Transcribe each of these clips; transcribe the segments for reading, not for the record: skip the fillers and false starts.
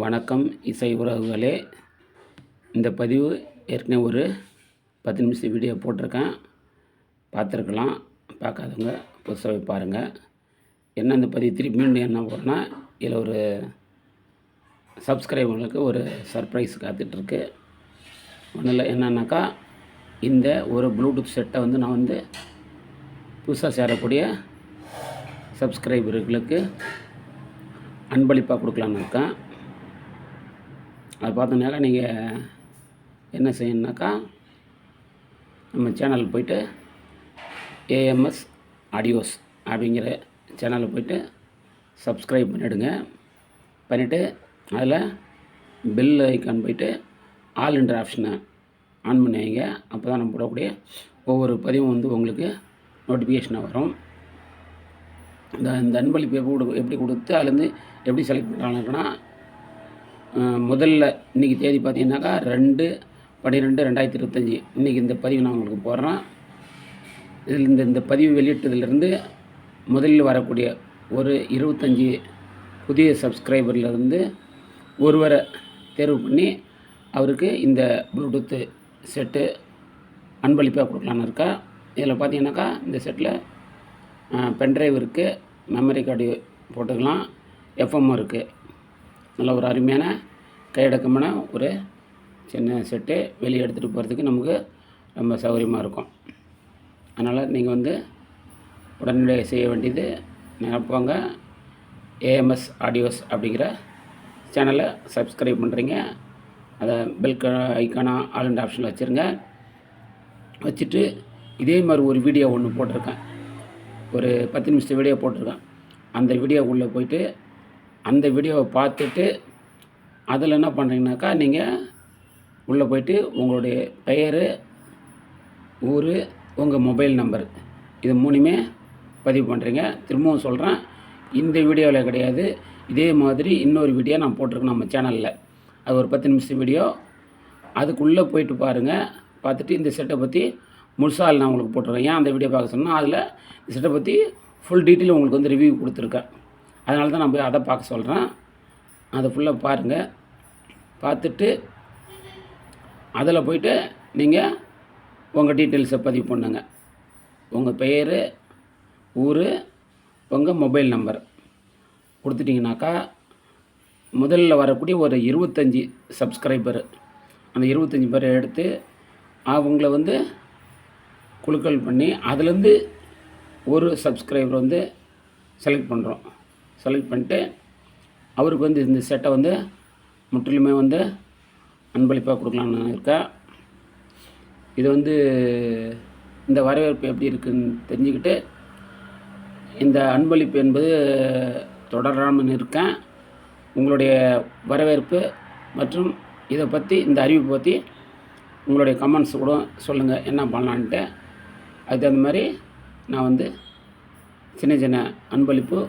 வணக்கம் இசை உறவுகளே. இந்த பதிவு ஏற்கனவே ஒரு 10 நிமிஷம் வீடியோ போட்டிருக்கேன், பார்த்துருக்கலாம். பார்க்காதவங்க புதுசாகவே பாருங்கள். என்ன இந்த பதிவு திருப்பி மீண்டும் என்ன போகிறேன்னா, இதில் ஒரு சப்ஸ்கிரைபர்களுக்கு ஒரு சர்ப்ரைஸ் காத்துட்ருக்கு. ஒன்றும் இல்லை, என்னன்னாக்கா இந்த ஒரு ப்ளூடூத் செட்டை நான் புதுசாக சேரக்கூடிய சப்ஸ்கிரைபர்களுக்கு அன்பளிப்பாக கொடுக்கலான்னு இருக்கேன். அதை பார்த்தோன்னாக்கா நீங்கள் என்ன செய்யணுன்னாக்கா, நம்ம சேனலுக்கு போய்ட்டு ஏஎம்எஸ் ஆடியோஸ் அப்படிங்கிற சேனலில் போய்ட்டு சப்ஸ்கிரைப் பண்ணிவிட்டு அதில் பெல் ஐக்கான் போய்ட்டு ஆல் என்ற ஆப்ஷனை ஆன் பண்ணி வைங்க. அப்போ தான் நம்ம போடக்கூடிய ஒவ்வொரு பதிவும் உங்களுக்கு நோட்டிஃபிகேஷனாக வரும். இந்த அன்பளிப்பு எப்படி கொடுத்து அதுலேருந்து எப்படி செலக்ட் பண்ணுறாங்கன்னா, முதல்ல இன்றைக்கி தேதி பார்த்தீங்கன்னாக்கா 2/12/2025 இன்றைக்கி இந்த பதிவு நான் உங்களுக்கு போடுறேன். இதில் இந்த பதிவு வெளியிட்டதுலேருந்து முதலில் வரக்கூடிய ஒரு 25 புதிய சப்ஸ்கிரைபர்லேருந்து ஒருவரை தேர்வு பண்ணி அவருக்கு இந்த ப்ளூடூத்து செட்டு அன்பளிப்பாக கொடுக்கலான்னு இருக்கா. இதில் பார்த்தீங்கன்னாக்கா இந்த செட்டில் பென்ட்ரைவ் இருக்குது, மெமரி கார்டு போட்டுக்கலாம், எஃப்எம் இருக்குது. நல்ல ஒரு அருமையான கையடக்கமான ஒரு சின்ன செட்டு வெளியே எடுத்துகிட்டு போகிறதுக்கு நமக்கு ரொம்ப சௌகரியமாக இருக்கும். அதனால் நீங்கள் உடனடியாக செய்ய வேண்டியது, போங்க ஏஎம்எஸ் ஆடியோஸ் அப்படிங்கிற சேனலை சப்ஸ்கிரைப் பண்ணுறீங்க. அதை பெல் ஐக்கானா ஆல் அண்ட் ஆப்ஷனில் வச்சுருங்க. வச்சுட்டு இதே மாதிரி ஒரு வீடியோ ஒன்று போட்டிருக்கேன், ஒரு 10 நிமிஷம் வீடியோ போட்டிருக்கேன். அந்த வீடியோக்குள்ளே போயிட்டு அந்த வீடியோவை பார்த்துட்டு அதில் என்ன பண்ணுறீங்கனாக்கா, நீங்கள் உள்ளே போய்ட்டு உங்களுடைய பெயர், ஊர், உங்கள் மொபைல் நம்பர் இது 3மே பதிவு பண்ணுறீங்க. திரும்பவும் சொல்கிறேன், இந்த வீடியோவில் கிடையாது, இதே மாதிரி இன்னொரு வீடியோ நான் போட்டிருக்கேன் நம்ம சேனலில். அது ஒரு 10 நிமிஷம் வீடியோ. அதுக்குள்ளே போயிட்டு பாருங்கள். பார்த்துட்டு இந்த செட்டை பற்றி முழுசாக நான் உங்களுக்கு போட்டிருக்கேன். ஏன் அந்த வீடியோ பார்க்க சொன்னால், அதில் இந்த செட்டை பற்றி ஃபுல் டீட்டெயில் உங்களுக்கு ரிவ்யூ கொடுத்துருக்கேன். அதனால தான் நான் போய் அதை பார்க்க சொல்கிறேன். அதை ஃபுல்லாக பாருங்கள். பார்த்துட்டு அதில் போய்ட்டு நீங்கள் உங்கள் டீட்டெயில்ஸை பதிவு பண்ணுங்க. உங்கள் பெயர், ஊர், உங்கள் மொபைல் நம்பர் கொடுத்துட்டிங்கனாக்கா, முதல்ல வரக்கூடிய ஒரு 25 சப்ஸ்கிரைபர், அந்த 25 பேரை எடுத்து அவங்கள குழுக்கள் பண்ணி அதுலேருந்து ஒரு சப்ஸ்கிரைபர் செலக்ட் பண்ணுறோம். செலக்ட் பண்ணிட்டு அவருக்கு இந்த செட்டை முற்றிலுமே அன்பளிப்பாக கொடுக்கலான்னு இருக்கேன். இது இந்த வரவேற்பு எப்படி இருக்குதுன்னு தெரிஞ்சுக்கிட்டு இந்த அன்பளிப்பு என்பது தொடராமல் இருக்கேன். உங்களுடைய வரவேற்பு மற்றும் இதை பற்றி, இந்த அறிவிப்பை பற்றி உங்களுடைய கமெண்ட்ஸ் கூட சொல்லுங்கள், என்ன பண்ணலான்ட்டு. அதுக்கு தகுந்த மாதிரி நான் சின்ன சின்ன அன்பளிப்பு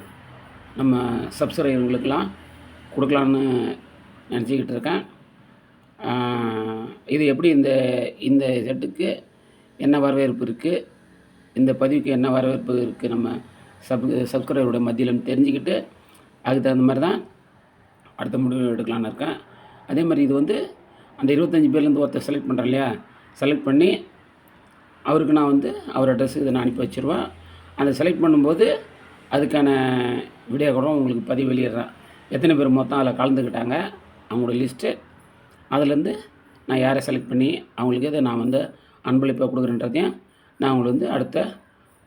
நம்ம சப்ஸ்கிரைபர்களுக்கெல்லாம் கொடுக்கலான்னு நினச்சிக்கிட்டு இருக்கேன். இது எப்படி இந்த செட்டுக்கு என்ன வரவேற்பு இருக்குது, இந்த பதிவுக்கு என்ன வரவேற்பு இருக்குது நம்ம சப்ஸ்கிரைபருடைய மத்தியில்னு தெரிஞ்சுக்கிட்டு அதுக்கு தகுந்த மாதிரி தான் அடுத்த முடிவு எடுக்கலான்னு இருக்கேன். அதே மாதிரி இது அந்த 25 பேர்லேருந்து ஒருத்தர் செலக்ட் பண்ணுறேன் இல்லையா, செலக்ட் பண்ணி அவருக்கு நான் அவர் அட்ரஸுக்கு இதை நான் அனுப்பி வச்சுருவேன். அந்த செலக்ட் பண்ணும்போது அதுக்கான வீடியோ கூட உங்களுக்கு பதிவு வெளியிடுறேன். எத்தனை பேர் மொத்தம் அதில் கலந்துக்கிட்டாங்க, அவங்களோட லிஸ்ட்டு, அதுலேருந்து நான் யாரை செலக்ட் பண்ணி அவங்களுக்கு இதை நான் அன்பளிப்பாக கொடுக்குறேன்றதையும் நான் உங்களுக்கு அடுத்த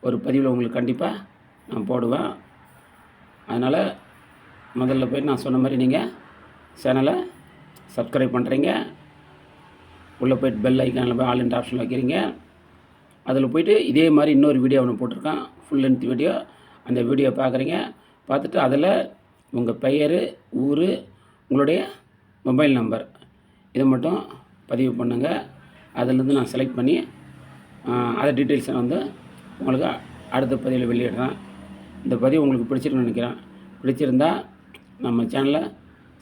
ஒரு பதிவில் உங்களுக்கு கண்டிப்பாக நான் போடுவேன். அதனால் முதல்ல போய் நான் சொன்ன மாதிரி நீங்கள் சேனலை சப்ஸ்கிரைப் பண்ணுறீங்க. உள்ளே போய்ட்டு பெல் ஐக்கானில் போய் ஆல் என்ற ஆப்ஷன் வைக்கிறீங்க. அதில் போய்ட்டு இதே மாதிரி இன்னொரு வீடியோ ஒன்று போட்டிருக்கேன், ஃபுல் லென்த் வீடியோ. அந்த வீடியோ பார்க்குறீங்க. பார்த்துட்டு அதில் உங்கள் பெயர், ஊர், உங்களுடைய மொபைல் நம்பர் இதை மட்டும் பதிவு பண்ணுங்கள். அதிலேருந்து நான் செலக்ட் பண்ணி அதை டீட்டெயில்ஸை உங்களுக்கு அடுத்த பதிவில் வெளியிடுறேன். இந்த பதிவு உங்களுக்கு பிடிச்சிருக்குன்னு நினைக்கிறேன். பிடிச்சிருந்தா நம்ம சேனலை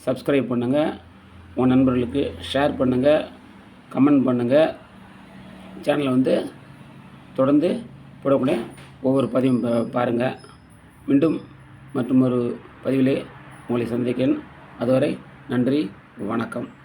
சப்ஸ்கிரைப் பண்ணுங்கள், உங்கள் நண்பர்களுக்கு ஷேர் பண்ணுங்கள், கமெண்ட் பண்ணுங்கள். சேனலை தொடர்ந்து போடக்கூடிய ஒவ்வொரு பதிவும் பாருங்கள். மீண்டும் மற்றும் ஒரு பதிவிலே உங்களை சந்திக்கிறேன். அதுவரை நன்றி, வணக்கம்.